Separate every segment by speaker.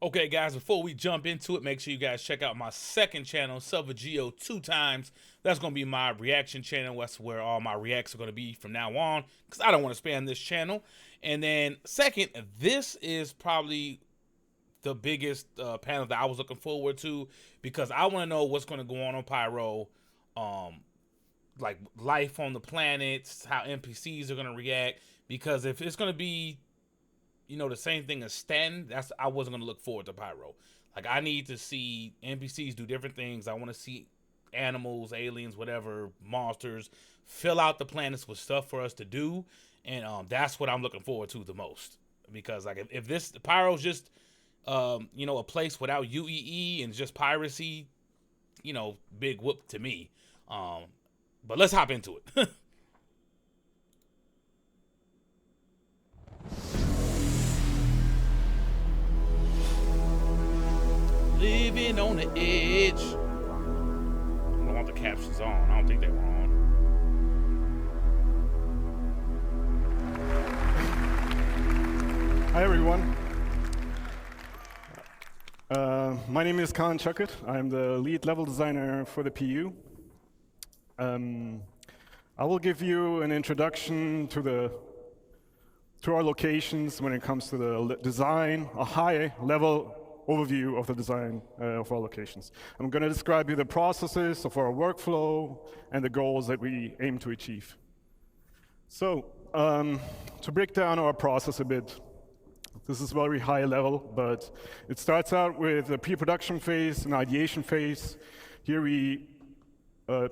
Speaker 1: Okay, guys, before we jump into it, make sure you guys check out my second channel, Geo 2 times. That's going to be my reaction channel. That's where all my reacts are going to be from now on, because I don't want to spam this channel. And then second, this is probably the biggest panel that I was looking forward to, because I want to know what's going to go on Pyro, like life on the planets, how NPCs are going to react, because if it's going to be the same thing as Sten, I wasn't gonna look forward to Pyro. Like, I need to see NPCs do different things. I want to see animals, aliens, whatever, monsters, fill out the planets with stuff for us to do, and that's what I'm looking forward to the most. Because like if this Pyro's just a place without UEE and just piracy, big whoop to me. But let's hop into it. Living on the edge. I don't want the captions on. I don't think they were on.
Speaker 2: Hi, everyone. My name is Khan Chuckett. I'm the lead level designer for the PU. I will give you an introduction to our locations when it comes to the design, a high-level overview of the design of our locations. I'm going to describe you the processes of our workflow and the goals that we aim to achieve. So, to break down our process a bit, this is very high level, but it starts out with a pre-production phase, an ideation phase. Here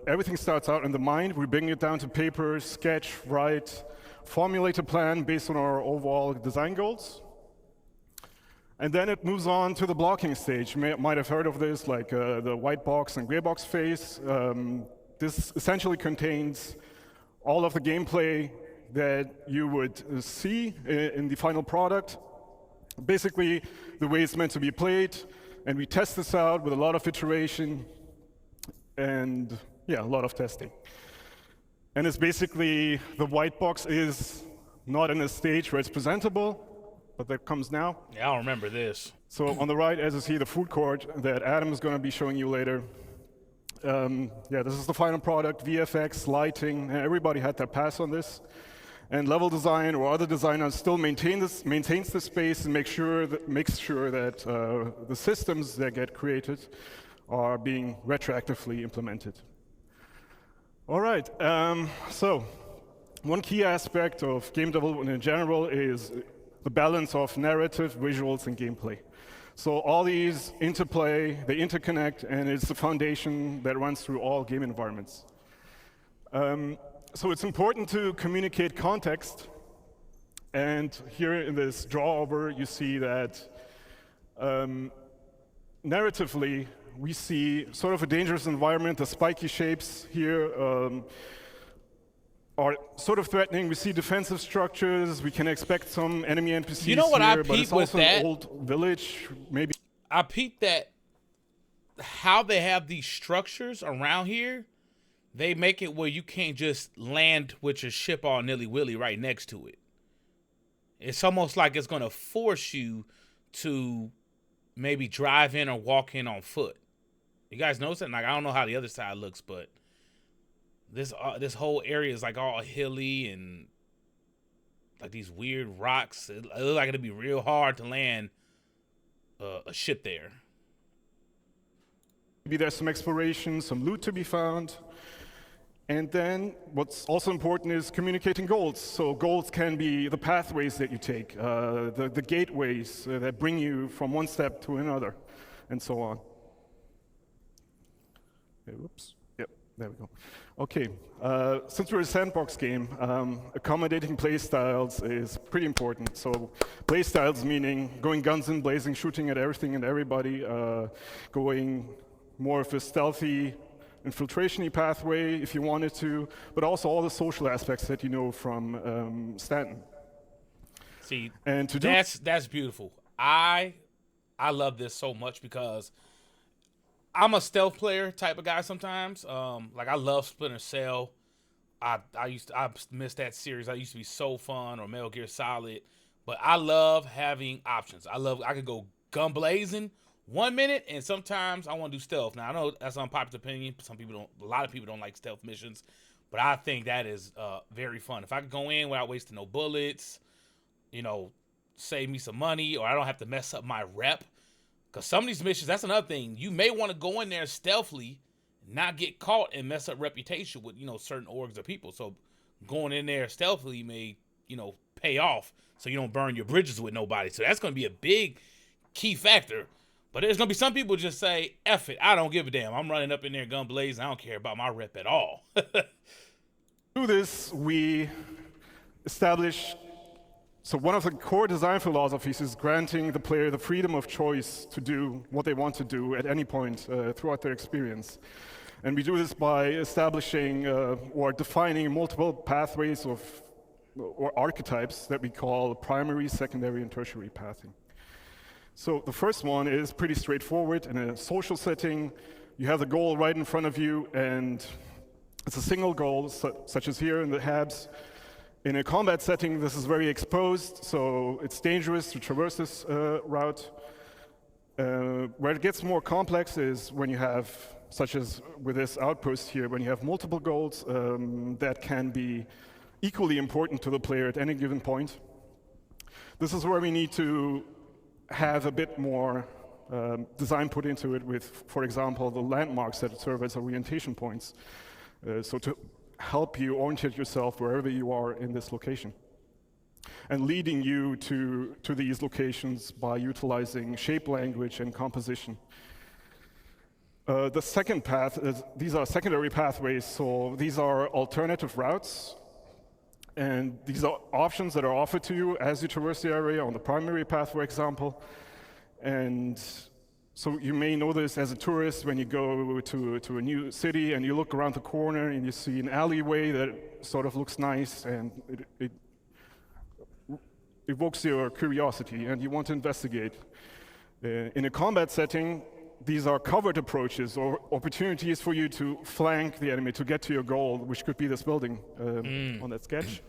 Speaker 2: everything starts out in the mind. We bring it down to paper, sketch, write, formulate a plan based on our overall design goals. And then it moves on to the blocking stage. You might have heard of this, like the white box and gray box phase. This essentially contains all of the gameplay that you would see in the final product. Basically, the way it's meant to be played, and we test this out with a lot of iteration and, yeah, a lot of testing. And it's basically, the white box is not in a stage where it's presentable, but that comes now.
Speaker 1: Yeah, I don't remember this.
Speaker 2: So on the right, as you see, the food court that Adam is going to be showing you later. Yeah, this is the final product, VFX, lighting, everybody had their pass on this. And level design or other designers still maintains the space and makes sure that the systems that get created are being retroactively implemented. All right, so one key aspect of game development in general is the balance of narrative, visuals, and gameplay. So all these interplay, they interconnect, and it's the foundation that runs through all game environments. So it's important to communicate context. And here in this draw over, you see that narratively, we see sort of a dangerous environment. The spiky shapes here are sort of threatening. We see defensive structures. We can expect some enemy NPCs
Speaker 1: You know what
Speaker 2: here,
Speaker 1: I
Speaker 2: but it's
Speaker 1: peeped with
Speaker 2: also
Speaker 1: that?
Speaker 2: an old village, maybe.
Speaker 1: I peeped that how they have these structures around here, they make it where you can't just land with your ship all nilly-willy right next to it. It's almost like it's going to force you to maybe drive in or walk in on foot. You guys notice that? Like, I don't know how the other side looks, but this whole area is like all hilly and like these weird rocks. It looks like it'd be real hard to land a ship there.
Speaker 2: Maybe there's some exploration, some loot to be found. And then what's also important is communicating goals. So goals can be the pathways that you take, the gateways that bring you from one step to another, and so on. Okay, whoops. Yep, there we go. Okay, since we're a sandbox game, accommodating playstyles is pretty important. So playstyles meaning going guns in blazing, shooting at everything and everybody, going more of a stealthy, infiltration-y pathway if you wanted to, but also all the social aspects that you know from Stanton.
Speaker 1: See,
Speaker 2: and to
Speaker 1: that's beautiful. I love this so much because I'm a stealth player type of guy sometimes. Like, I love Splinter Cell. I missed that series. That used to be so fun, or Metal Gear Solid. But I love having options. I could go gun blazing 1 minute, and sometimes I want to do stealth. Now I know that's an unpopular opinion. A lot of people don't like stealth missions, but I think that is very fun. If I could go in without wasting no bullets, save me some money, or I don't have to mess up my rep. Because some of these missions, that's another thing. You may want to go in there stealthily, not get caught, and mess up reputation with certain orgs or people. So going in there stealthily may pay off, so you don't burn your bridges with nobody. So that's going to be a big key factor. But there's going to be some people just say, F it, I don't give a damn. I'm running up in there gun blazing. I don't care about my rep at all.
Speaker 2: To this, we establish, so one of the core design philosophies is granting the player the freedom of choice to do what they want to do at any point throughout their experience. And we do this by establishing or defining multiple pathways or archetypes that we call primary, secondary, and tertiary pathing. So the first one is pretty straightforward. In a social setting, you have the goal right in front of you, and it's a single goal, such as here in the Habs. In a combat setting, this is very exposed, so it's dangerous to traverse this route. Where it gets more complex is when you have, such as with this outpost here, when you have multiple goals that can be equally important to the player at any given point. This is where we need to have a bit more design put into it with, for example, the landmarks that serve as orientation points. So to help you orientate yourself wherever you are in this location. And leading you to these locations by utilizing shape language and composition. The second path is, these are secondary pathways, so these are alternative routes. And these are options that are offered to you as you traverse the area on the primary path, for example. And so you may know this as a tourist when you go to a new city and you look around the corner and you see an alleyway that sort of looks nice and it evokes your curiosity and you want to investigate. In a combat setting, these are covered approaches or opportunities for you to flank the enemy to get to your goal, which could be this building on that sketch.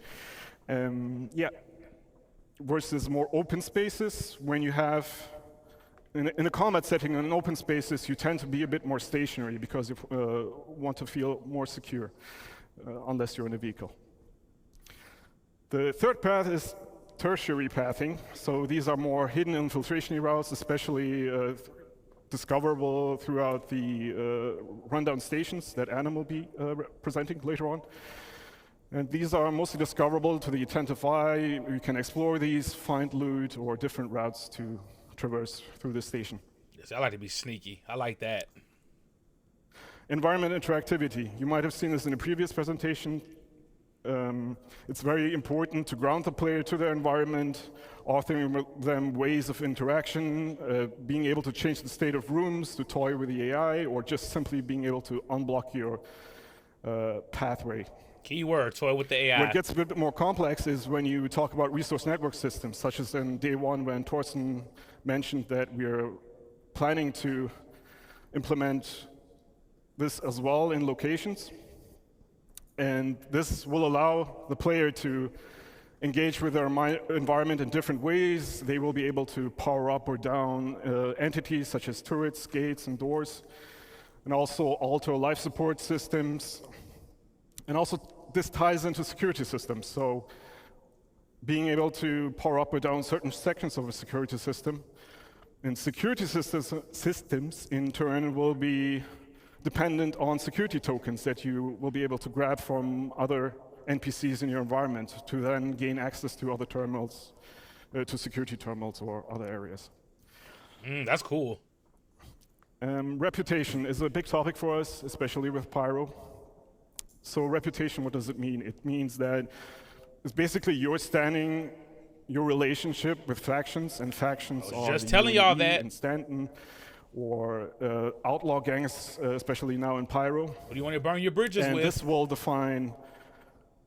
Speaker 2: Versus more open spaces, when you have, in a combat setting, in open spaces, you tend to be a bit more stationary because you want to feel more secure, unless you're in a vehicle. The third path is tertiary pathing. So these are more hidden infiltration routes, especially discoverable throughout the rundown stations that Anna will be presenting later on. And these are mostly discoverable to the attentive eye. You can explore these, find loot, or different routes to traverse through the station.
Speaker 1: Yes, I like to be sneaky. I like that.
Speaker 2: Environment interactivity. You might have seen this in a previous presentation. It's very important to ground the player to their environment, offering them ways of interaction, being able to change the state of rooms, to toy with the AI, or just simply being able to unblock your pathway.
Speaker 1: Keyword, toy with the AI.
Speaker 2: What gets a bit more complex is when you talk about resource network systems, such as in day one when Torsten mentioned that we are planning to implement this as well in locations. And this will allow the player to engage with their environment in different ways. They will be able to power up or down entities such as turrets, gates, and doors, and also alter life support systems. And also, this ties into security systems. So being able to power up or down certain sections of a security system. And security systems in turn will be dependent on security tokens that you will be able to grab from other NPCs in your environment to then gain access to other terminals, to security terminals or other areas.
Speaker 1: That's cool.
Speaker 2: Reputation is a big topic for us, especially with Pyro. So reputation, what does it mean? It means that it's basically your standing, your relationship with factions, and factions are
Speaker 1: just telling y'all that
Speaker 2: in Stanton, or outlaw gangs, especially now in Pyro.
Speaker 1: What do you want to burn your bridges with?
Speaker 2: And this will define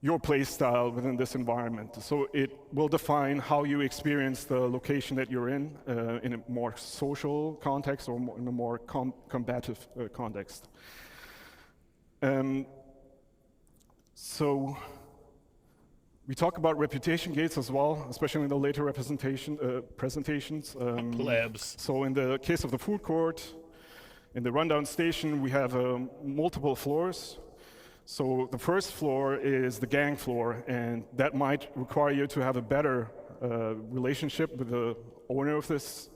Speaker 2: your play style within this environment. So it will define how you experience the location that you're in a more social context or in a more combative context. So We talk about reputation gates as well, especially in the later presentations.
Speaker 1: Plebs.
Speaker 2: So in the case of the food court, in the rundown station, we have multiple floors. So the first floor is the gang floor, and that might require you to have a better relationship with the owner of this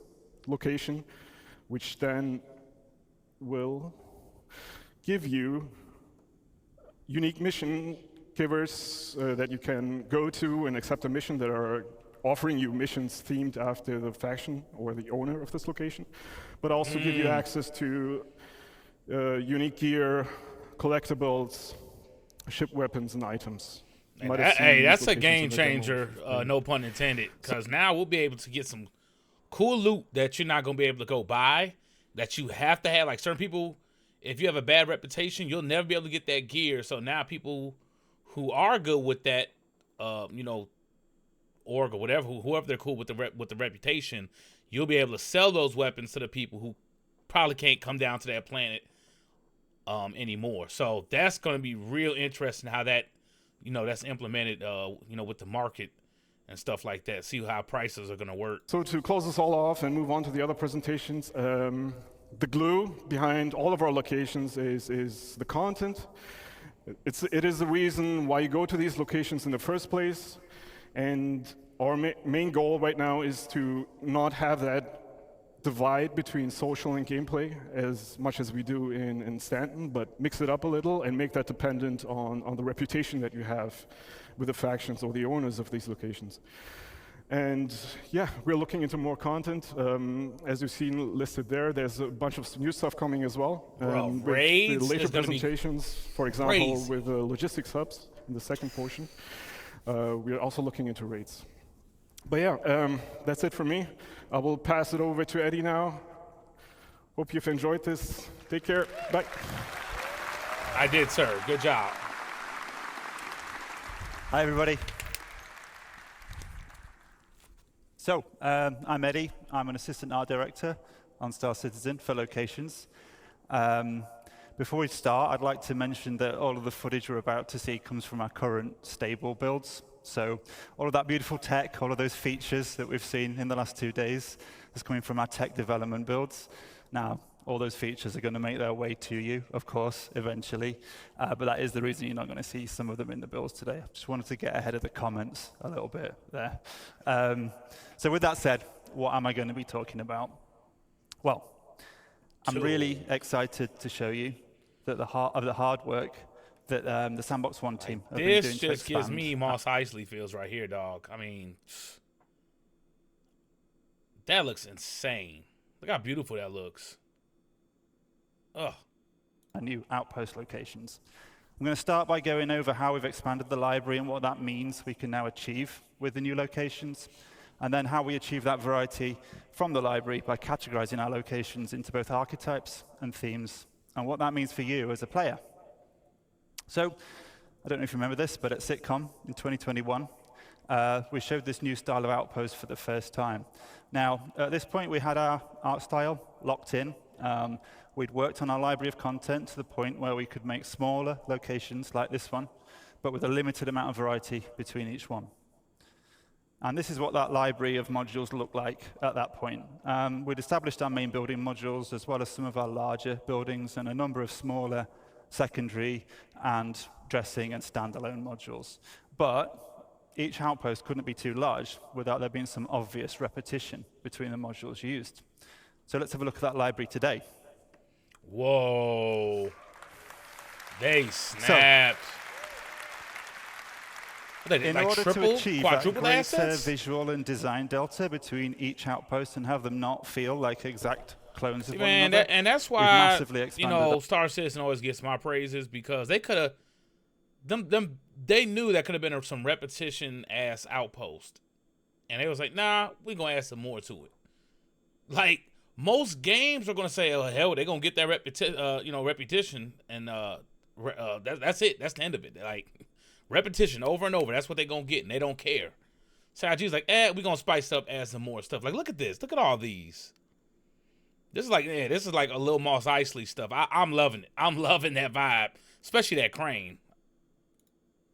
Speaker 2: location, which then will give you unique mission givers that you can go to and accept a mission that are offering you missions themed after the faction or the owner of this location, but also give you access to unique gear, collectibles, ship weapons, and items.
Speaker 1: Hey, that's a game changer, no pun intended, because now we'll be able to get some cool loot that you're not going to be able to go buy, that you have to have. Like certain people, if you have a bad reputation, you'll never be able to get that gear. So now people who are good with that, org or whatever, whoever they're cool with the reputation, you'll be able to sell those weapons to the people who probably can't come down to that planet anymore. So that's going to be real interesting how that, that's implemented, with the market and stuff like that. See how prices are going to work.
Speaker 2: So to close this all off and move on to the other presentations, the glue behind all of our locations is the content. It is the reason why you go to these locations in the first place, and our main goal right now is to not have that divide between social and gameplay as much as we do in Stanton, but mix it up a little and make that dependent on the reputation that you have with the factions or the owners of these locations. And yeah, we're looking into more content. As you've seen listed there, there's a bunch of new stuff coming as well.
Speaker 1: Bro,
Speaker 2: with
Speaker 1: raids
Speaker 2: the later
Speaker 1: is gonna be
Speaker 2: presentations, for example,
Speaker 1: crazy.
Speaker 2: with the logistics hubs in the second portion. We're also looking into raids. But yeah, that's it for me. I will pass it over to Eddie now. Hope you've enjoyed this. Take care. Bye.
Speaker 1: I did, sir. Good job.
Speaker 3: Hi, everybody. So, I'm Eddie. I'm an assistant art director on Star Citizen for locations. Before we start, I'd like to mention that all of the footage we're about to see comes from our current stable builds. So all of that beautiful tech, all of those features that we've seen in the last 2 days is coming from our tech development builds. Now, all those features are going to make their way to you, of course, eventually. But that is the reason you're not going to see some of them in the builds today. I just wanted to get ahead of the comments a little bit there. So with that said, what am I going to be talking about? Well, I'm really excited to show you that the hard work that the Sandbox One team have been doing to expand.
Speaker 1: This just gives me Mos Eisley feels right here, dog. I mean, that looks insane. Look how beautiful that looks. Ugh.
Speaker 3: Our new outpost locations. I'm going to start by going over how we've expanded the library and what that means we can now achieve with the new locations, and then how we achieve that variety from the library by categorizing our locations into both archetypes and themes, and what that means for you as a player. So, I don't know if you remember this, but at CitizenCon in 2021, we showed this new style of outpost for the first time. Now, at this point, we had our art style locked in. We'd worked on our library of content to the point where we could make smaller locations like this one, but with a limited amount of variety between each one. And this is what that library of modules looked like at that point. We'd established our main building modules, as well as some of our larger buildings and a number of smaller secondary and dressing and standalone modules. But each outpost couldn't be too large without there being some obvious repetition between the modules used. So let's have a look at that library today.
Speaker 1: Whoa. They snapped.
Speaker 3: In order to achieve that greater
Speaker 1: assets?
Speaker 3: visual and design delta between each outpost and have them not feel like exact clones of one
Speaker 1: Man,
Speaker 3: another,
Speaker 1: and that's
Speaker 3: we've
Speaker 1: why
Speaker 3: massively expanded
Speaker 1: Star Citizen always gets my praises, because they could have they knew that could have been some repetition ass outpost, and they was like, nah, we gonna add some more to it. Like most games are gonna say, oh hell, they're gonna get that repetition, and that's it. That's the end of it. Like repetition over and over. That's what they're gonna get, and they don't care. CIG's like, we gonna spice up, add some more stuff. Like, look at this. Look at all these. This is like a little Mos Eisley stuff. I'm loving it. I'm loving that vibe, especially that crane.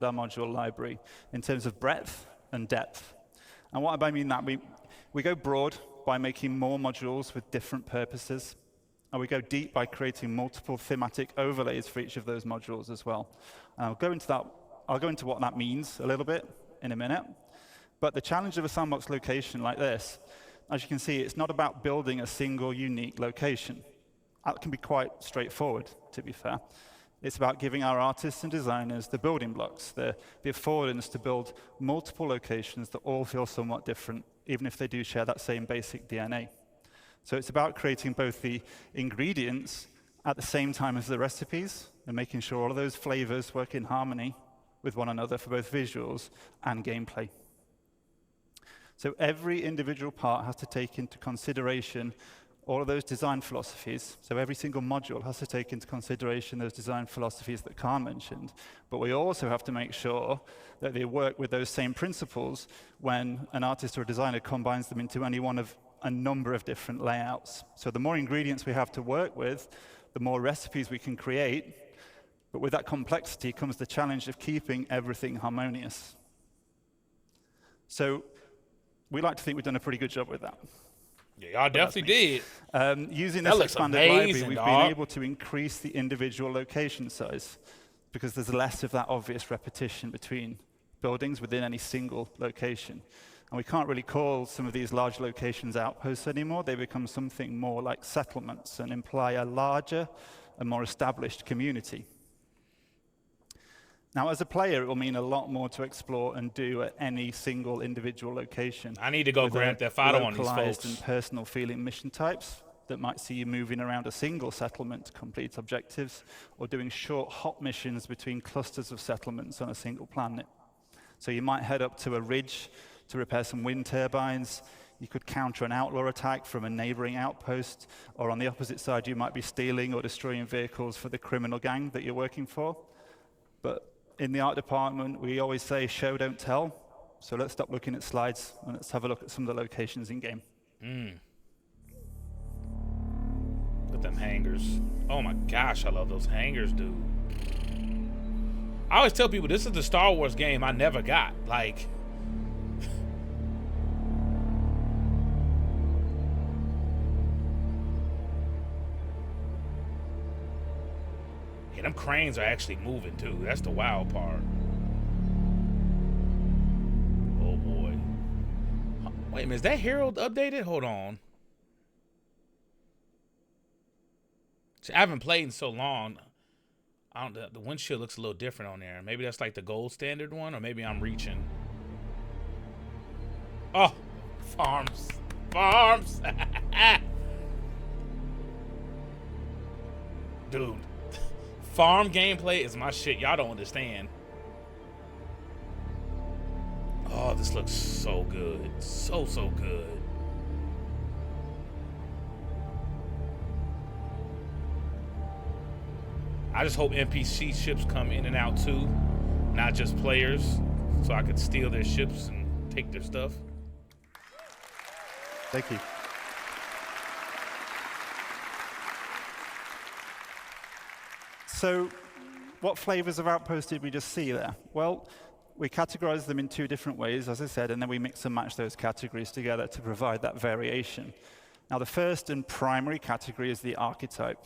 Speaker 3: our module library in terms of breadth and depth. And what I mean that, we go broad by making more modules with different purposes, and we go deep by creating multiple thematic overlays for each of those modules as well. And I'll go into what that means a little bit in a minute. But the challenge of a sandbox location like this, as you can see, it's not about building a single unique location. That can be quite straightforward, to be fair. It's about giving our artists and designers the building blocks, the affordance to build multiple locations that all feel somewhat different, even if they do share that same basic DNA. So it's about creating both the ingredients at the same time as the recipes, and making sure all of those flavors work in harmony with one another for both visuals and gameplay. So every individual part has to take into consideration all of those design philosophies. So every single module has to take into consideration those design philosophies that Khan mentioned. But we also have to make sure that they work with those same principles when an artist or a designer combines them into any one of a number of different layouts. So the more ingredients we have to work with, the more recipes we can create. But with that complexity comes the challenge of keeping everything harmonious. So we like to think we've done a pretty good job with that.
Speaker 1: Yeah, y'all definitely did.
Speaker 3: Using
Speaker 1: That
Speaker 3: this
Speaker 1: looks
Speaker 3: expanded library,
Speaker 1: amazing,
Speaker 3: we've
Speaker 1: dog.
Speaker 3: been able to increase the individual location size because there's less of that obvious repetition between buildings within any single location. And we can't really call some of these large locations outposts anymore. They become something more like settlements and imply a larger and more established community. Now, as a player, it will mean a lot more to explore and do at any single individual location.
Speaker 1: I need to go
Speaker 3: with
Speaker 1: Grand Theft Auto on these
Speaker 3: localized
Speaker 1: folks.
Speaker 3: and personal feeling mission types that might see you moving around a single settlement to complete objectives, or doing short hop missions between clusters of settlements on a single planet. So you might head up to a ridge to repair some wind turbines. You could counter an outlaw attack from a neighboring outpost, or on the opposite side, you might be stealing or destroying vehicles for the criminal gang that you're working for. But in the art department, we always say, show, don't tell. So let's stop looking at slides and let's have a look at some of the locations in game.
Speaker 1: Look at them hangars. Oh my gosh, I love those hangars, dude. I always tell people this is the Star Wars game I never got. Like, yeah, them cranes are actually moving too. That's the wild part. Oh boy. Wait a minute, is that Herald updated? Hold on. See, I haven't played in so long. The windshield looks a little different on there. Maybe that's like the gold standard one, or maybe I'm reaching. Oh, farms. Farms. Dude, farm gameplay is my shit. Y'all don't understand. Oh, this looks so good. So good. I just hope NPC ships come in and out too, not just players, so I could steal their ships and take their stuff.
Speaker 3: Thank you. So what flavors of Outpost did we just see there? Well, we categorize them in two different ways, as I said, and then we mix and match those categories together to provide that variation. Now, the first and primary category is the archetype,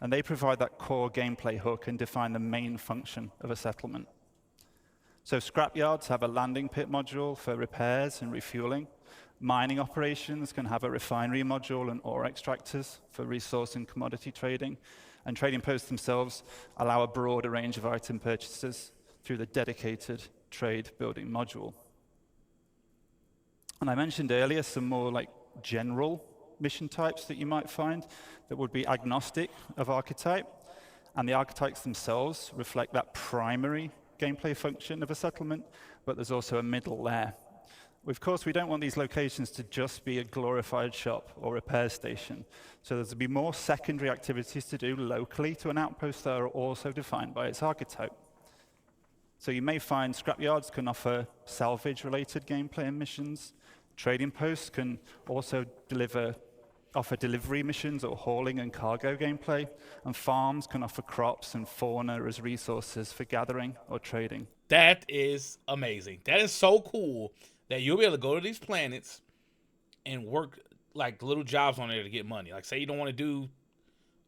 Speaker 3: and they provide that core gameplay hook and define the main function of a settlement. So scrapyards have a landing pit module for repairs and refueling. Mining operations can have a refinery module and ore extractors for resource and commodity trading. And trading posts themselves allow a broader range of item purchases through the dedicated trade building module. And I mentioned earlier some more like general mission types that you might find that would be agnostic of archetype. And the archetypes themselves reflect that primary gameplay function of a settlement, but there's also a middle layer. Of course, we don't want these locations to just be a glorified shop or repair station. So there's to be more secondary activities to do locally to an outpost that are also defined by its archetype. So you may find scrapyards can offer salvage-related gameplay and missions. Trading posts can also deliver offer delivery missions or hauling and cargo gameplay, and farms can offer crops and fauna as resources for gathering or trading.
Speaker 1: That is amazing. That is so cool that you'll be able to go to these planets and work like little jobs on there to get money. Like say you don't want to do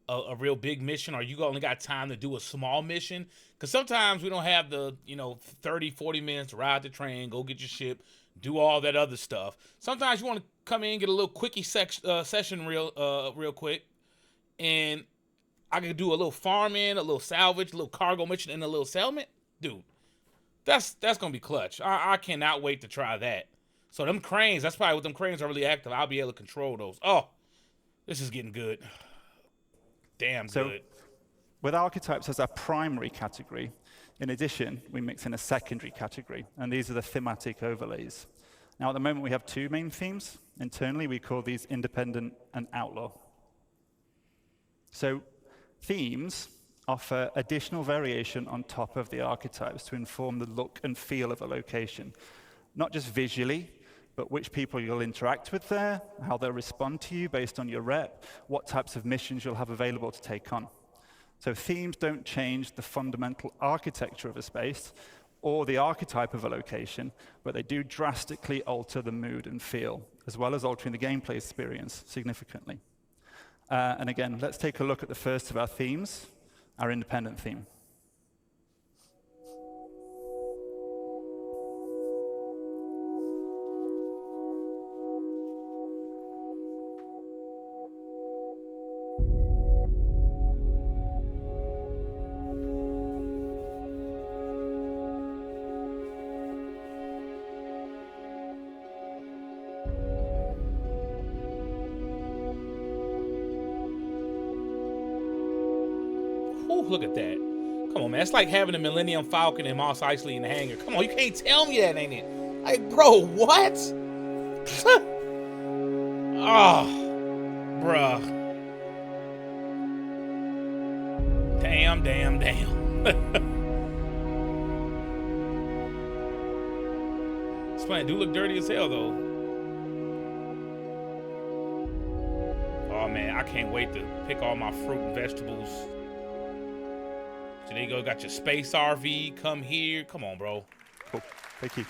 Speaker 1: a real big mission, or you only got time to do a small mission, because sometimes we don't have the 30-40 minutes to ride the train, go get your ship, do all that other stuff. Sometimes you want to come in, get a little quickie session real quick, and I can do a little farming, a little salvage, a little cargo mission, and a little settlement. Dude, that's gonna be clutch. I cannot wait to try that. So them cranes, that's probably what them cranes are really active. I'll be able to control those. Oh, this is getting good. Damn good.
Speaker 3: With archetypes as our primary category, in addition, we mix in a secondary category, and these are the thematic overlays. Now, at the moment, we have two main themes. Internally, we call these independent and outlaw. So themes offer additional variation on top of the archetypes to inform the look and feel of a location, not just visually, but which people you'll interact with there, how they'll respond to you based on your rep, what types of missions you'll have available to take on. So themes don't change the fundamental architecture of a space or the archetype of a location, but they do drastically alter the mood and feel, as well as altering the gameplay experience significantly. And again, let's take a look at the first of our themes, our independent theme.
Speaker 1: Ooh, look at that. Come on, man. It's like having a Millennium Falcon and Mos Eisley in the hangar. Come on, you can't tell me that, ain't it? Like, bro, what? Oh, bruh. Damn. This planet do look dirty as hell, though. Oh, man, I can't wait to pick all my fruit and vegetables. So there you go, got your space RV, come here. Come on, bro.
Speaker 3: Cool, thank you.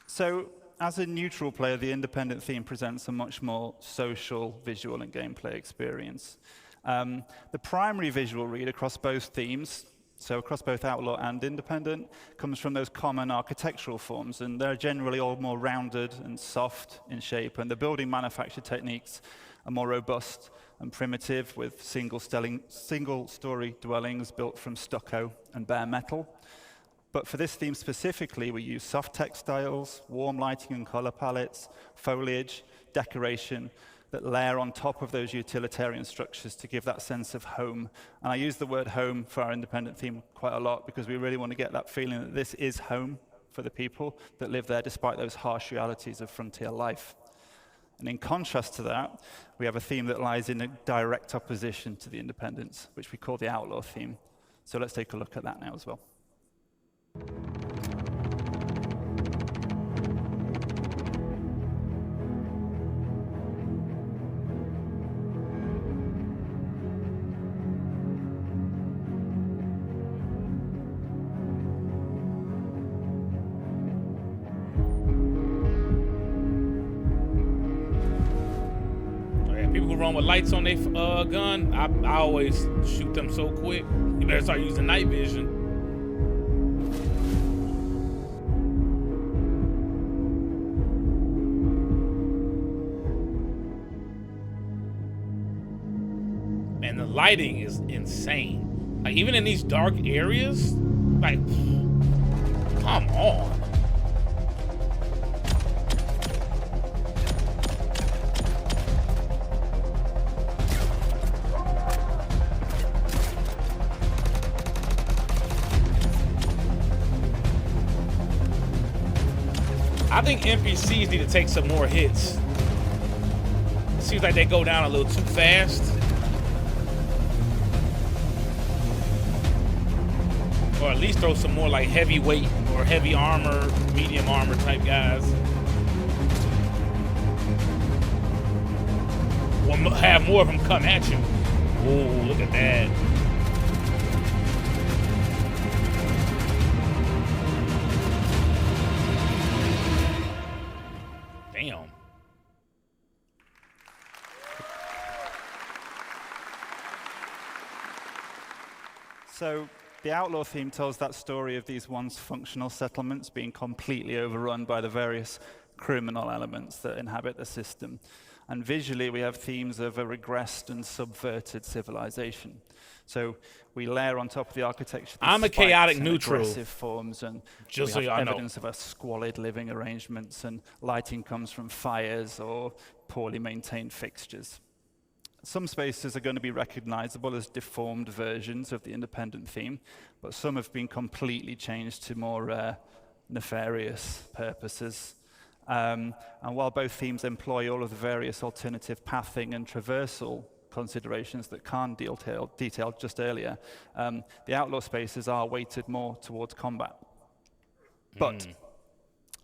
Speaker 3: So, as a neutral player, the independent theme presents a much more social, visual, and gameplay experience. The primary visual read across both themes, so across both Outlaw and Independent, comes from those common architectural forms, and they're generally all more rounded and soft in shape, and the building manufacture techniques are more robust and primitive, with single-story dwellings built from stucco and bare metal. But for this theme specifically, we use soft textiles, warm lighting and color palettes, foliage, decoration that layer on top of those utilitarian structures to give that sense of home. And I use the word home for our independent theme quite a lot because we really want to get that feeling that this is home for the people that live there despite those harsh realities of frontier life. And in contrast to that, we have a theme that lies in a direct opposition to the independence, which we call the outlaw theme. So let's take a look at that now as well.
Speaker 1: People who run with lights on their gun, I always shoot them so quick. You better start using night vision. And the lighting is insane. Like, even in these dark areas, like, come on. I think NPCs need to take some more hits. It seems like they go down a little too fast. Or at least throw some more like heavyweight or heavy armor, medium armor type guys. Or have more of them come at you. Ooh, look at that. Damn.
Speaker 3: So the Outlaw theme tells that story of these once functional settlements being completely overrun by the various criminal elements that inhabit the system. And visually, we have themes of a regressed and subverted civilization. So we layer on top of the architecture these
Speaker 1: I'm a chaotic
Speaker 3: spikes and
Speaker 1: neutral.
Speaker 3: aggressive forms, and
Speaker 1: Just
Speaker 3: we
Speaker 1: so
Speaker 3: have
Speaker 1: y'all know.
Speaker 3: evidence of a squalid living arrangements, and lighting comes from fires or poorly maintained fixtures. Some spaces are going to be recognizable as deformed versions of the independent theme, but some have been completely changed to more nefarious purposes. And while both themes employ all of the various alternative pathing and traversal considerations that Khan detailed just earlier, the Outlaw spaces are weighted more towards combat. But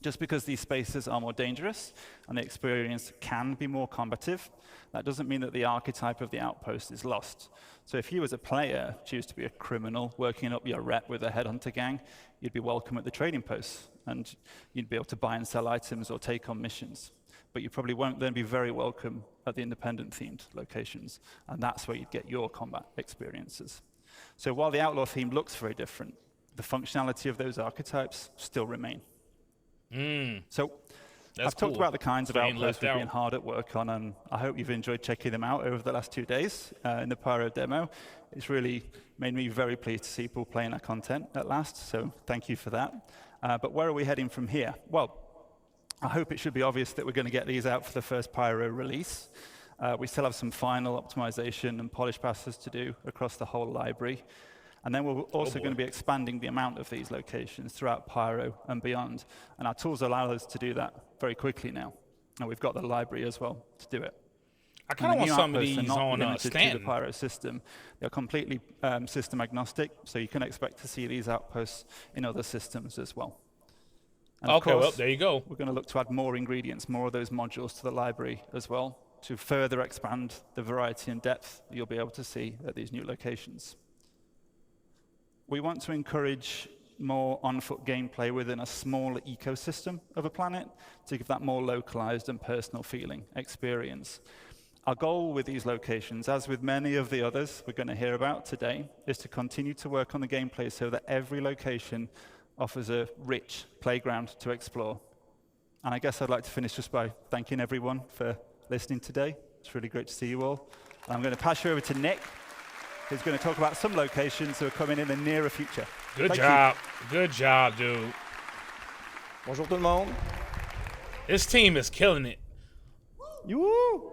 Speaker 3: just because these spaces are more dangerous and the experience can be more combative, that doesn't mean that the archetype of the outpost is lost. So if you as a player choose to be a criminal working up your rep with a headhunter gang, you'd be welcome at the trading posts, and you'd be able to buy and sell items or take on missions. But you probably won't then be very welcome at the independent-themed locations, and that's where you'd get your combat experiences. So while the Outlaw theme looks very different, the functionality of those archetypes still remain. So
Speaker 1: That's
Speaker 3: I've talked
Speaker 1: cool.
Speaker 3: about the kinds of
Speaker 1: Staying
Speaker 3: outposts
Speaker 1: left
Speaker 3: we've
Speaker 1: out.
Speaker 3: been hard at work on, and I hope you've enjoyed checking them out over the last 2 days in the Pyro demo. It's really made me very pleased to see people playing our content at last, so thank you for that. But where are we heading from here? Well, I hope it should be obvious that we're going to get these out for the first Pyro release. We still have some final optimization and polish passes to do across the whole library. And then we're also going to be expanding the amount of these locations throughout Pyro and beyond. And our tools allow us to do that very quickly now. And we've got the library as well to do it.
Speaker 1: I kind of want some of these
Speaker 3: not
Speaker 1: on
Speaker 3: limited to the
Speaker 1: Stanton.
Speaker 3: Pyro system. They're completely system agnostic, so you can expect to see these outposts in other systems as well. And of
Speaker 1: Okay, well,
Speaker 3: course,
Speaker 1: there you go.
Speaker 3: we're going to look to add more ingredients, more of those modules to the library as well, to further expand the variety and depth that you'll be able to see at these new locations. We want to encourage more on-foot gameplay within a smaller ecosystem of a planet to give that more localized and personal feeling experience. Our goal with these locations, as with many of the others we're going to hear about today, is to continue to work on the gameplay so that every location offers a rich playground to explore. And I guess I'd like to finish just by thanking everyone for listening today. It's really great to see you all. I'm going to pass you over to Nick, who's going to talk about some locations that are coming in the nearer future.
Speaker 1: Good
Speaker 3: Thank
Speaker 1: job. Good job, dude.
Speaker 4: Bonjour tout le monde.
Speaker 1: This team is killing it.
Speaker 4: Yoo!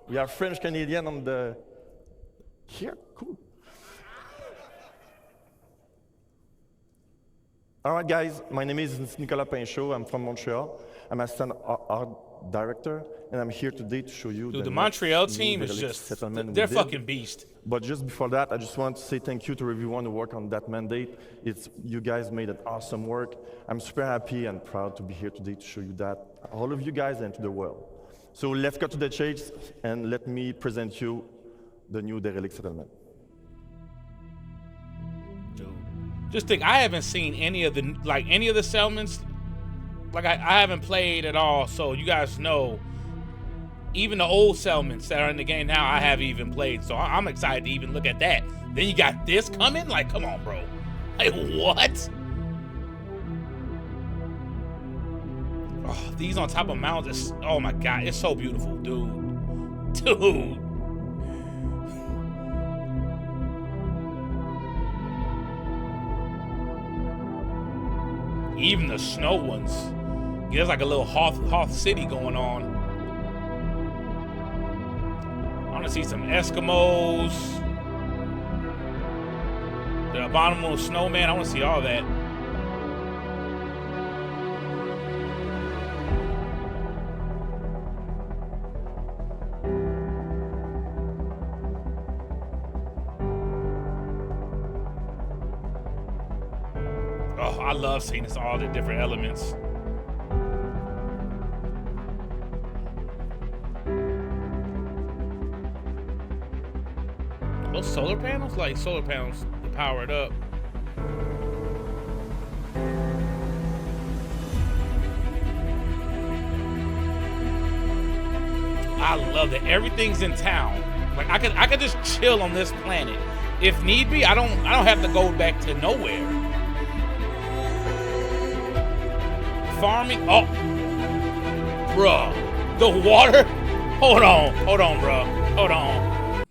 Speaker 4: We are French Canadian on the here. Cool. All right, guys. My name is Nicolas Pinchot. I'm from Montreal. I'm assistant art director, and I'm here today to show you
Speaker 1: Dude, the
Speaker 4: next
Speaker 1: Montreal
Speaker 4: new
Speaker 1: team is
Speaker 4: Derelict
Speaker 1: just,
Speaker 4: settlement we
Speaker 1: they're
Speaker 4: did.
Speaker 1: fucking beast.
Speaker 4: But just before that, I just want to say thank you to everyone who worked on that mandate. You guys made it awesome work. I'm super happy and proud to be here today to show you that, all of you guys and to the world. So let's go to the chase and let me present you the new Derelict settlement.
Speaker 1: Dude, just think, I haven't seen any of the settlements. Like I haven't played at all, so you guys know. Even the old settlements that are in the game now, I haven't even played, so I'm excited to even look at that. Then you got this coming? Like, come on, bro. Like, what? Oh, these on top of mountains. Oh my God, it's so beautiful, dude. Dude. Even the snow ones. There's like a little Hoth City going on. I want to see some Eskimos. The abominable snowman. I want to see all that. I love seeing this, all the different elements. Those solar panels? Like solar panels to power it up. I love it. Everything's in town. Like I could just chill on this planet. If need be, I don't have to go back to nowhere. Farming. Oh, bruh. The water. Hold on, bruh. Hold on.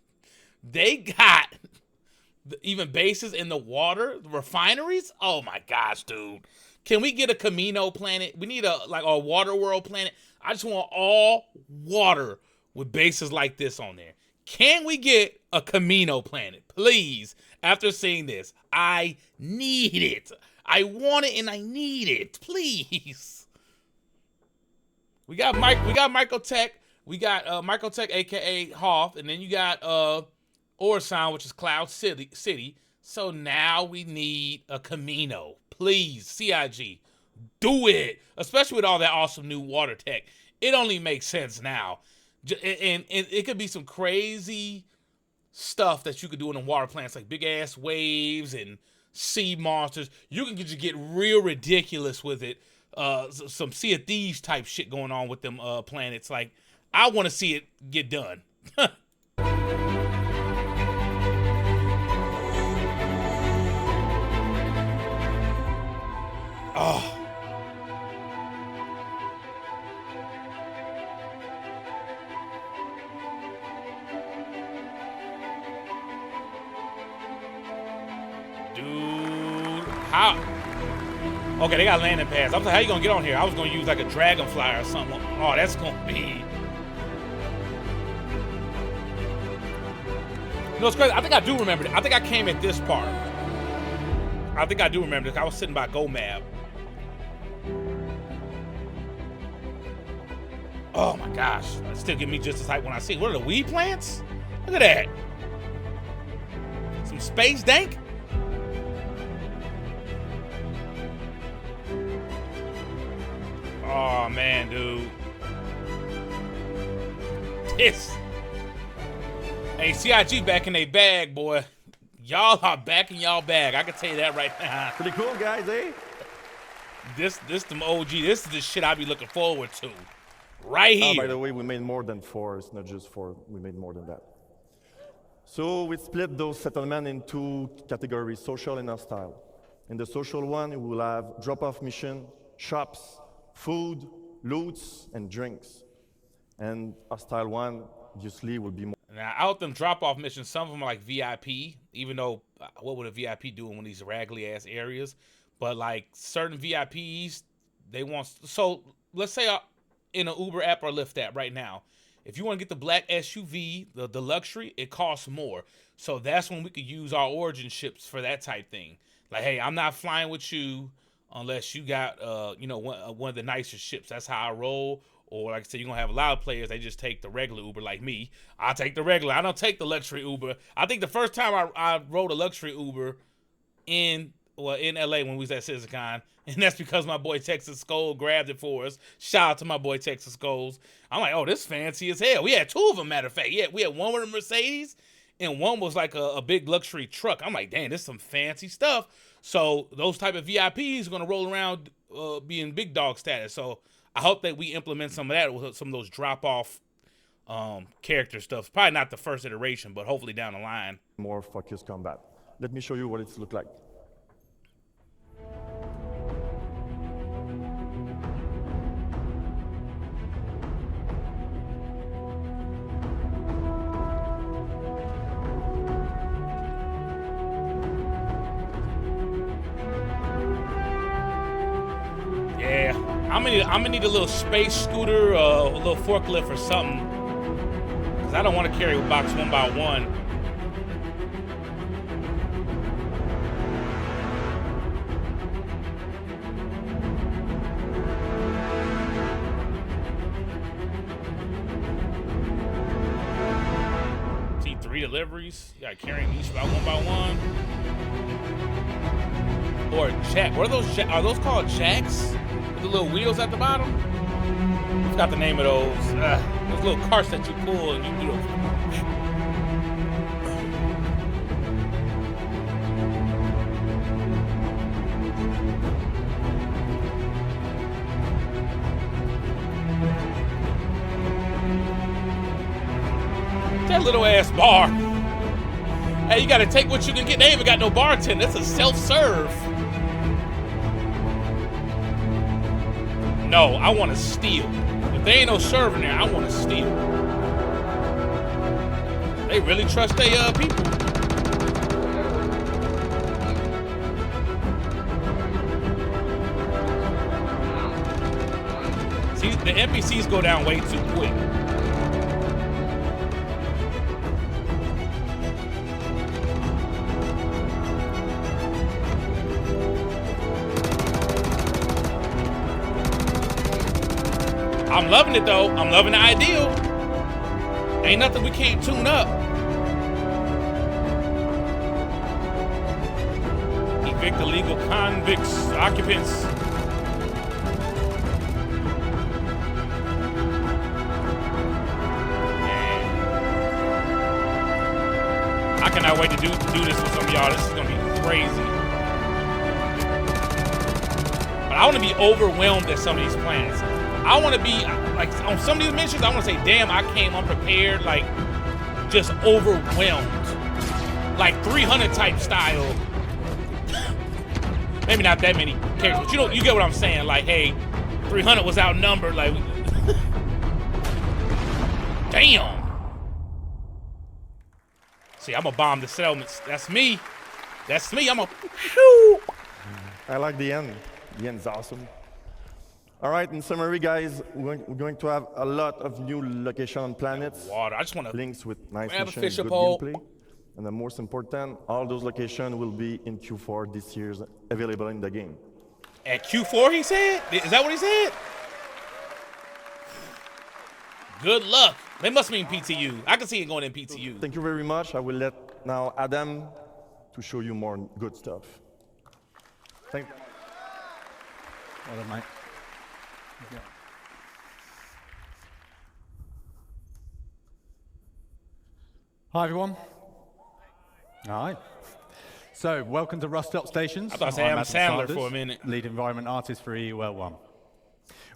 Speaker 1: They got even bases in the water, the refineries. Oh my gosh, dude. Can we get a Camino planet? We need a water world planet. I just want all water with bases like this on there. Can we get a Camino planet, please? After seeing this, I need it. I want it and I need it, please. We got Microtech. We got Microtech, aka Hoth, and then you got Orison, which is Cloud City. So now we need a Camino. Please, CIG, do it. Especially with all that awesome new water tech. It only makes sense now. And it could be some crazy stuff that you could do in the water plants, like big ass waves and sea monsters. You can just get real ridiculous with it. Some Sea of Thieves type shit going on with them planets. Like, I want to see it get done. Oh. Dude, how? Okay, they got landing pads. I was like, how you gonna get on here? I was gonna use like a dragonfly or something. Oh, that's gonna be. You know, it's crazy. I think I do remember it. I think I came at this part. I think I do remember this. I was sitting by GoMab. Oh my gosh. That still give me just as hype when I see it. What are the weed plants? Look at that. Some space dank. Oh man, dude. It's. Hey, CIG back in their bag, boy. Y'all are back in y'all bag. I can tell you that right now.
Speaker 4: Pretty cool, guys, eh?
Speaker 1: This them OG. This is the shit I be looking forward to. Right here.
Speaker 4: By the way, we made more than 4. It's not just 4. We made more than that. So we split those settlements into categories, social and hostile. In the social one, we will have drop-off mission, shops, food, loots, and drinks. And hostile one, obviously, will be more.
Speaker 1: Now, out them drop-off missions, some of them are like VIP, even though what would a VIP do in these raggedy-ass areas? But, like, certain VIPs, they want... So, let's say in an Uber app or Lyft app right now, if you want to get the black SUV, the luxury, it costs more. So, that's when we could use our origin ships for that type thing. Like, hey, I'm not flying with you unless you got, one of the nicer ships. That's how I roll. Or like I said, you're going to have a lot of players, they just take the regular Uber like me. I take the regular. I don't take the luxury Uber. I think the first time I rode a luxury Uber in LA when we was at CitizenCon, and that's because my boy Texas Skull grabbed it for us. Shout out to my boy Texas Skulls. I'm like, oh, this fancy as hell. We had 2 of them, matter of fact. Yeah, we had one with a Mercedes, and one was like a big luxury truck. I'm like, damn, this is some fancy stuff. So those type of VIPs are going to roll around being big dog status. So I hope that we implement some of that with some of those drop-off character stuff. Probably not the first iteration, but hopefully down the line.
Speaker 4: More focused combat. Let me show you what it's look like.
Speaker 1: Yeah, I'm gonna need a little space scooter, a little forklift or something, cause I don't want to carry a box 1 by 1. T3 deliveries. You gotta carry each by 1 by 1. or jack. What are those? Are those called jacks? With the little wheels at the bottom? I forgot the name of those. Those little carts that you pull and you do those. That little ass bar. Hey, you gotta take what you can get. They ain't even got no bartender. It's a self-serve. No, I want to steal. If there ain't no serving there, I want to steal. They really trust their people. See, the NPCs go down way too quick. I'm loving it though. I'm loving the ideal. Ain't nothing we can't tune up. Evict illegal convicts, occupants. Man. I cannot wait to do this with some of y'all. This is gonna be crazy. But I want to be overwhelmed at some of these planets. I want to be, like, on some of these missions, I want to say, damn, I came unprepared, like, just overwhelmed. Like, 300 type style. Maybe not that many characters, but you get what I'm saying. Like, hey, 300 was outnumbered, like, damn. See, I'm going to bomb the settlements. That's me. That's me. I'm going to, whew.
Speaker 4: I like the end. The end's awesome. All right, in summary, guys, we're going to have a lot of new location on planets.
Speaker 1: Water. I just want to
Speaker 4: links with nice
Speaker 1: grab a
Speaker 4: missions,
Speaker 1: fishing
Speaker 4: good
Speaker 1: pole.
Speaker 4: gameplay. And the most important, all those locations will be in Q4 this year, available in the game.
Speaker 1: At Q4, he said? Is that what he said? Good luck. They must mean PTU. I can see it going in PTU.
Speaker 4: Thank you very much. I will let now Adam to show you more good stuff. Thank you.
Speaker 5: Well done, mate. Yeah. Hi, everyone. Hi. So, welcome to Rust Up Stations.
Speaker 1: I thought I said Adam Sandler for a minute.
Speaker 5: Lead environment artist for EUL1.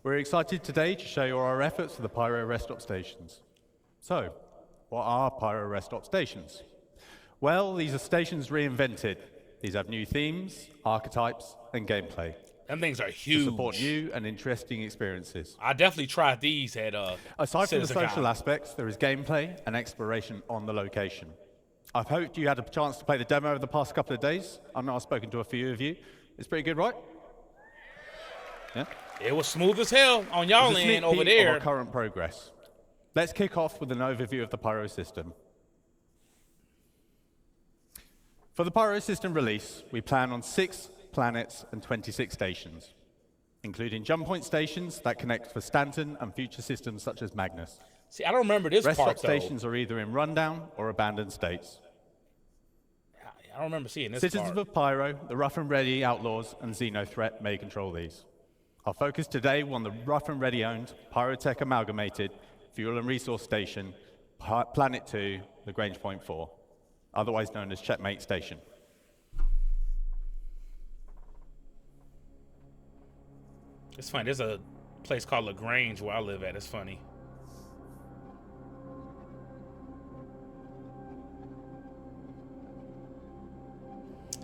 Speaker 5: We're excited today to show you our efforts for the Pyro Rest Stop Stations. So, what are Pyro Rest Stop Stations? Well, these are stations reinvented. These have new themes, archetypes, and gameplay.
Speaker 1: Them things are huge.
Speaker 5: To support new and interesting experiences.
Speaker 1: I definitely tried these at
Speaker 5: Aside from the
Speaker 1: CitizenCon.
Speaker 5: social aspects, there is gameplay and exploration on the location. I've hoped you had a chance to play the demo over the past couple of days. I know I've spoken to a few of you. It's pretty good, right? Yeah?
Speaker 1: It was smooth as hell on y'all
Speaker 5: There's a sneak
Speaker 1: end over
Speaker 5: peek
Speaker 1: there.
Speaker 5: of our current progress. Let's kick off with an overview of the Pyro system. For the Pyro system release, we plan on 6 planets and 26 stations, including jump point stations that connect for Stanton and future systems such as Magnus.
Speaker 1: See, I don't remember this
Speaker 5: Rest
Speaker 1: part,
Speaker 5: stop stations are either in rundown or abandoned states.
Speaker 1: I don't remember seeing this
Speaker 5: Citizens
Speaker 1: part.
Speaker 5: of Pyro, the Rough and Ready Outlaws, and Xeno Threat may control these. Our focus today will on the Rough and Ready owned Pyrotech Amalgamated Fuel and Resource Station, Planet 2, Lagrange Point 4, otherwise known as Checkmate Station.
Speaker 1: It's funny, there's a place called Lagrange where I live at. It's funny.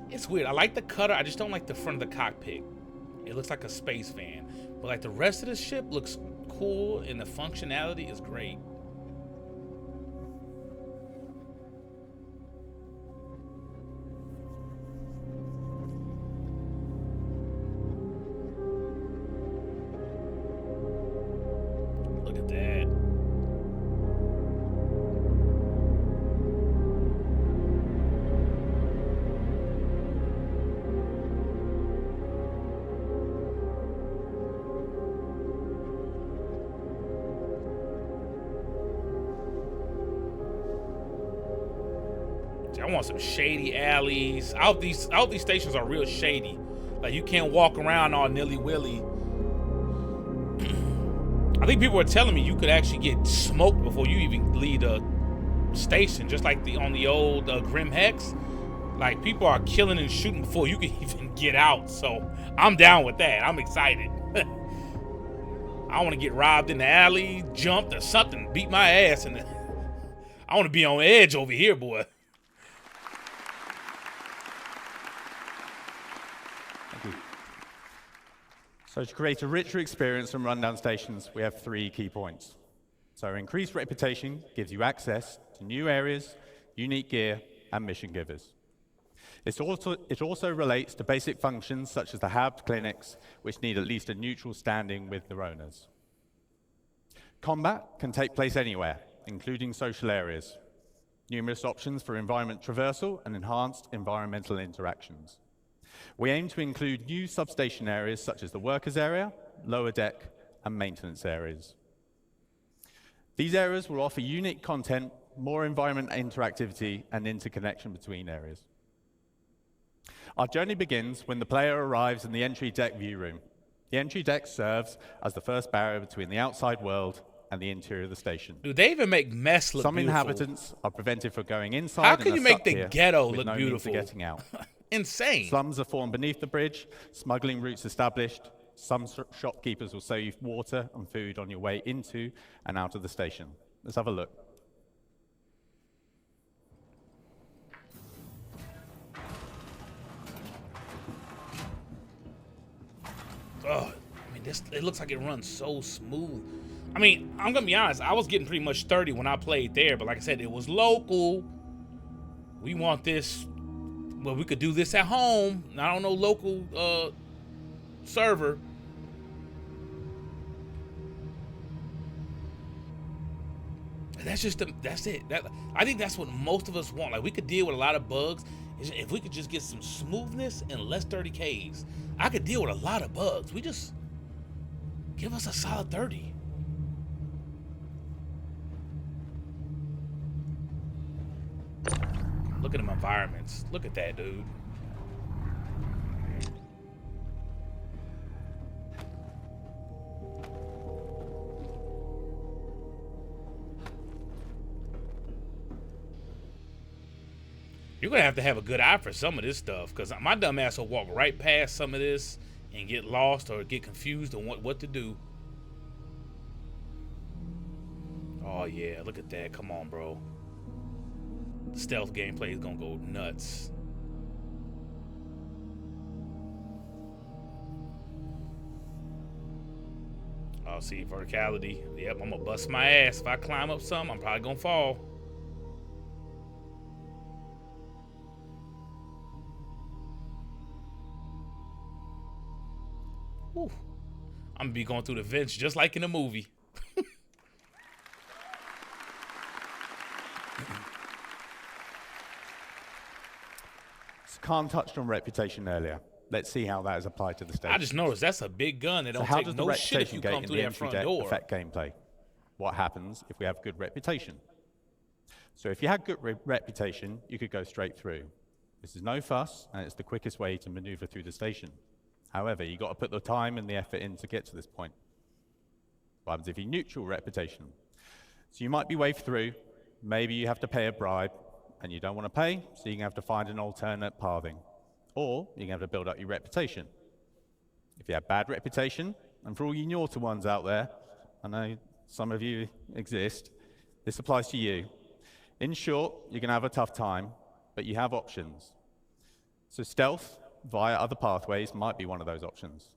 Speaker 1: It's weird. I like the cutter. I just don't like the front of the cockpit. It looks like a space van. But like the rest of the ship looks cool and the functionality is great. Look at that. I want some shady alleys. I hope these stations are real shady. Like, you can't walk around all nilly-willy. I think people were telling me you could actually get smoked before you even leave the station, just like on the old Grim Hex. Like, people are killing and shooting before you can even get out. So I'm down with that. I'm excited. I want to get robbed in the alley, jumped or something, beat my ass, and I want to be on edge over here, boy.
Speaker 5: Thank you. So to create a richer experience from rundown stations, we have 3 key points. So increased reputation gives you access to new areas, unique gear, and mission givers. It also relates to basic functions such as the hub clinics, which need at least a neutral standing with their owners. Combat can take place anywhere, including social areas. Numerous options for environment traversal and enhanced environmental interactions. We aim to include new substation areas such as the workers area, lower deck, and maintenance areas. These areas will offer unique content, more environment interactivity, and interconnection between areas. Our journey begins when the player arrives in the entry deck view room. The entry deck serves as the first barrier between the outside world and the interior of the station.
Speaker 1: Dude, they even make mess look
Speaker 5: Some
Speaker 1: beautiful.
Speaker 5: inhabitants are prevented from going inside.
Speaker 1: How can you make the ghetto
Speaker 5: with
Speaker 1: look
Speaker 5: no
Speaker 1: beautiful?
Speaker 5: means of getting out.
Speaker 1: Insane.
Speaker 5: Slums are formed beneath the bridge, smuggling routes established. Some shopkeepers will sell you water and food on your way into and out of the station. Let's have a look.
Speaker 1: Oh, I mean, it looks like it runs so smooth. I mean, I'm gonna be honest, I was getting pretty much 30 when I played there, but like I said, it was local. We want this, well, we could do this at home, not on no local server. That's it. I think that's what most of us want. Like, we could deal with a lot of bugs. If we could just get some smoothness and less 30Ks, I could deal with a lot of bugs. We just give us a solid 30. Look at them environments. Look at that, dude. You're gonna have to have a good eye for some of this stuff, because my dumb ass will walk right past some of this and get lost or get confused on what to do. Oh yeah, look at that. Come on, bro. The stealth gameplay is gonna go nuts. Oh, see, verticality. Yep, I'm gonna bust my ass. If I climb up something, I'm probably gonna fall. Whew. I'm gonna be going through the vents just like in a movie.
Speaker 5: Khan touched on reputation earlier. Let's see how that is applied to the station.
Speaker 1: I just noticed that's a big gun. It don't take no shit if you come through that front door.
Speaker 5: Affect gameplay? What happens if we have good reputation? So if you had good reputation, you could go straight through. This is no fuss, and it's the quickest way to maneuver through the station. However, you've got to put the time and the effort in to get to this point. What happens if you neutral reputation? So you might be waved through, maybe you have to pay a bribe, and you don't want to pay, so you're going to have to find an alternate pathing. Or you're going to have to build up your reputation. If you have bad reputation, and for all you naughty ones out there, I know some of you exist, this applies to you. In short, you're going to have a tough time, but you have options. So stealth via other pathways might be one of those options.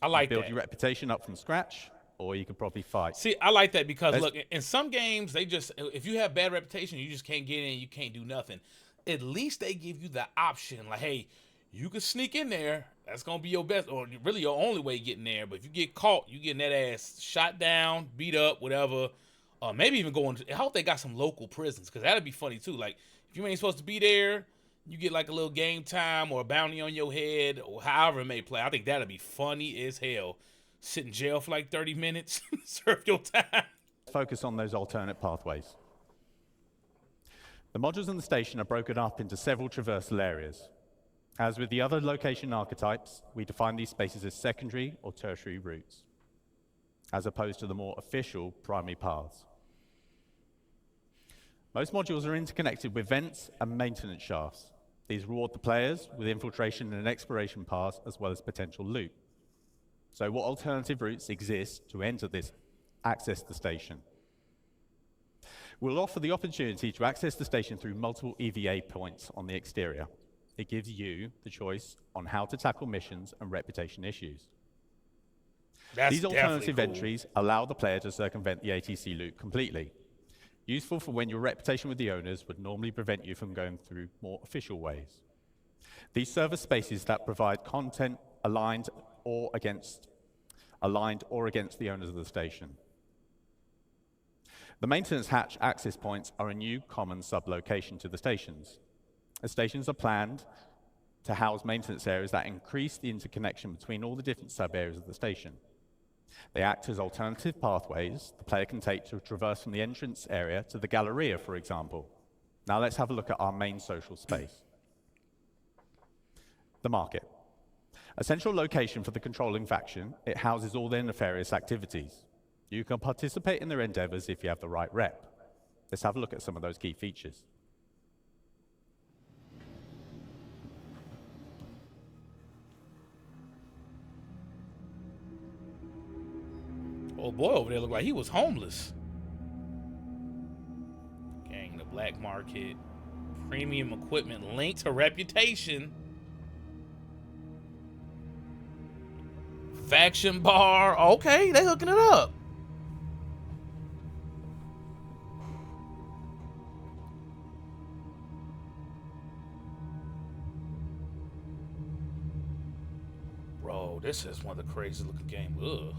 Speaker 1: I like
Speaker 5: build
Speaker 1: that.
Speaker 5: your reputation up from scratch, or you could probably fight.
Speaker 1: See, I like that because, look, in some games, they just, if you have bad reputation, you just can't get in, you can't do nothing. At least they give you the option, like, hey, you can sneak in there. That's going to be your best, or really your only way getting there. But if you get caught, you getting that ass shot down, beat up, whatever. Maybe even going, I hope they got some local prisons, because that'd be funny, too. Like, if you ain't supposed to be there, you get like a little game time or a bounty on your head, or however it may play. I think that'd be funny as hell. Sit in jail for like 30 minutes, serve your time.
Speaker 5: Focus on those alternate pathways. The modules in the station are broken up into several traversal areas. As with the other location archetypes, we define these spaces as secondary or tertiary routes, as opposed to the more official primary paths. Most modules are interconnected with vents and maintenance shafts. These reward the players with infiltration and exploration paths, as well as potential loot. So what alternative routes exist to access the station? We'll offer the opportunity to access the station through multiple EVA points on the exterior. It gives you the choice on how to tackle missions and reputation issues. These alternative entries allow the player to circumvent the ATC loop completely. Useful for when your reputation with the owners would normally prevent you from going through more official ways. These serve as spaces that provide content aligned or against the owners of the station. The maintenance hatch access points are a new common sub-location to the stations. The stations are planned to house maintenance areas that increase the interconnection between all the different sub-areas of the station. They act as alternative pathways the player can take to traverse from the entrance area to the Galleria, for example. Now let's have a look at our main social space. The market. A central location for the controlling faction, it houses all their nefarious activities. You can participate in their endeavors if you have the right rep. Let's have a look at some of those key features.
Speaker 1: Oh boy, over there looked like he was homeless. Gang, the black market, premium equipment linked to reputation. Faction bar. Okay, they hooking it up. Bro, this is one of the craziest looking games. Ugh.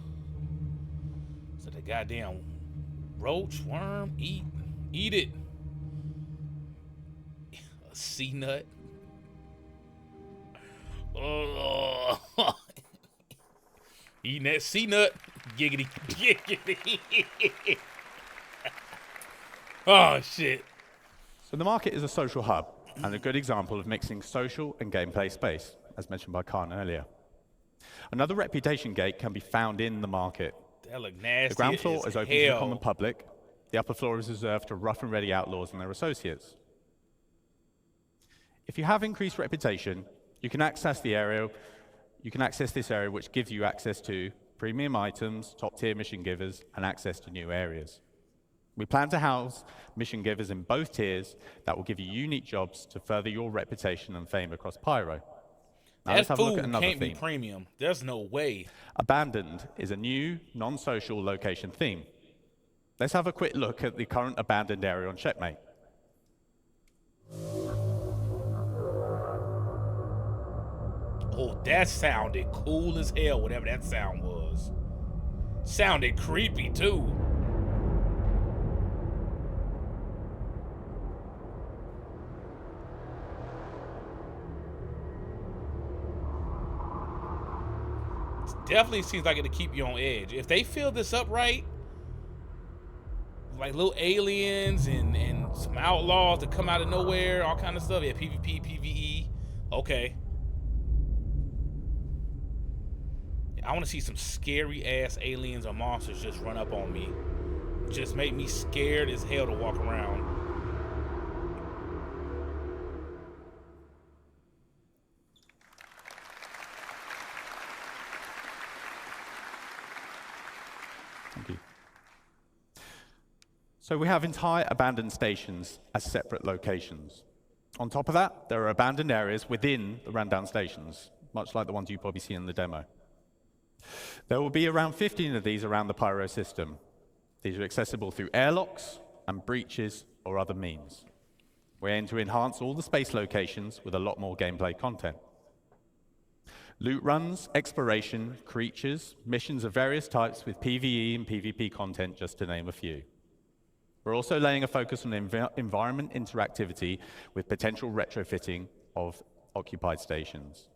Speaker 1: So the goddamn roach, worm, eat it. A sea nut. Oh. Eating that sea nut. Giggity. Giggity. Oh, shit.
Speaker 5: So the market is a social hub and a good example of mixing social and gameplay space, as mentioned by Khan earlier. Another reputation gate can be found in the market.
Speaker 1: That look nasty.
Speaker 5: The ground floor is open to the common public. The upper floor is reserved to rough and ready outlaws and their associates. If you have increased reputation, you can access the area. You can access this area, which gives you access to premium items, top-tier mission givers, and access to new areas. We plan to house mission givers in both tiers that will give you unique jobs to further your reputation and fame across Pyro. Now let's have a look at another
Speaker 1: can't
Speaker 5: theme.
Speaker 1: be premium. There's no way.
Speaker 5: Abandoned is a new, non-social location theme. Let's have a quick look at the current abandoned area on Checkmate.
Speaker 1: Oh, that sounded cool as hell, whatever that sound was. Sounded creepy, too. Definitely seems like it'll keep you on edge. If they fill this up right, like little aliens and some outlaws that come out of nowhere, all kind of stuff. Yeah, PvP, PvE. Okay. I want to see some scary ass aliens or monsters just run up on me. Just make me scared as hell to walk around.
Speaker 5: Thank you. So we have entire abandoned stations as separate locations. On top of that, there are abandoned areas within the rundown stations, much like the ones you probably see in the demo. There will be around 15 of these around the Pyro system. These are accessible through airlocks and breaches or other means. We aim to enhance all the space locations with a lot more gameplay content. Loot runs, exploration, creatures, missions of various types with PvE and PvP content, just to name a few. We're also laying a focus on environment interactivity with potential retrofitting of occupied stations.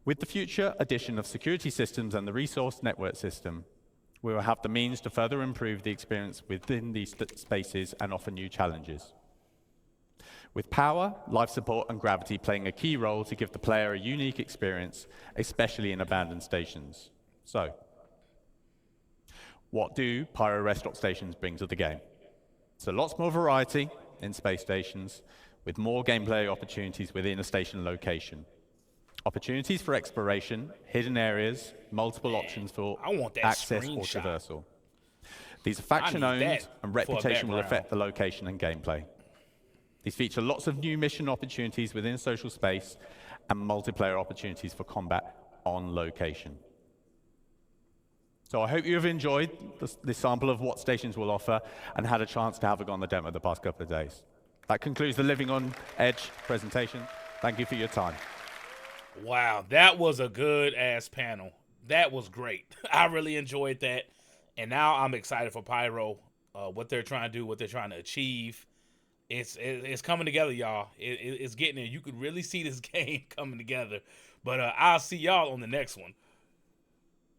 Speaker 5: With the future addition of security systems and the resource network system, we will have the means to further improve the experience within these spaces and offer new challenges. with power, life support, and gravity playing a key role to give the player a unique experience, especially in abandoned stations. So, what do Pyro Rest Stop stations bring to the game? So lots more variety in space stations, with more gameplay opportunities within a station location. Opportunities for exploration, hidden areas, multiple options for
Speaker 1: I want that
Speaker 5: access or
Speaker 1: screenshot.
Speaker 5: traversal. These are faction-owned,
Speaker 1: that
Speaker 5: and
Speaker 1: for a
Speaker 5: reputation will
Speaker 1: background.
Speaker 5: affect the location and gameplay. These feature lots of new mission opportunities within social space and multiplayer opportunities for combat on location. So I hope you have enjoyed this sample of what stations will offer and had a chance to have a go on the demo the past couple of days. That concludes the Living on Edge presentation. Thank you for your time.
Speaker 1: Wow, that was a good-ass panel. That was great. I really enjoyed that. And now I'm excited for Pyro, what they're trying to do, what they're trying to achieve. It's coming together, y'all. It's getting there. You could really see this game coming together. But I'll see y'all on the next one.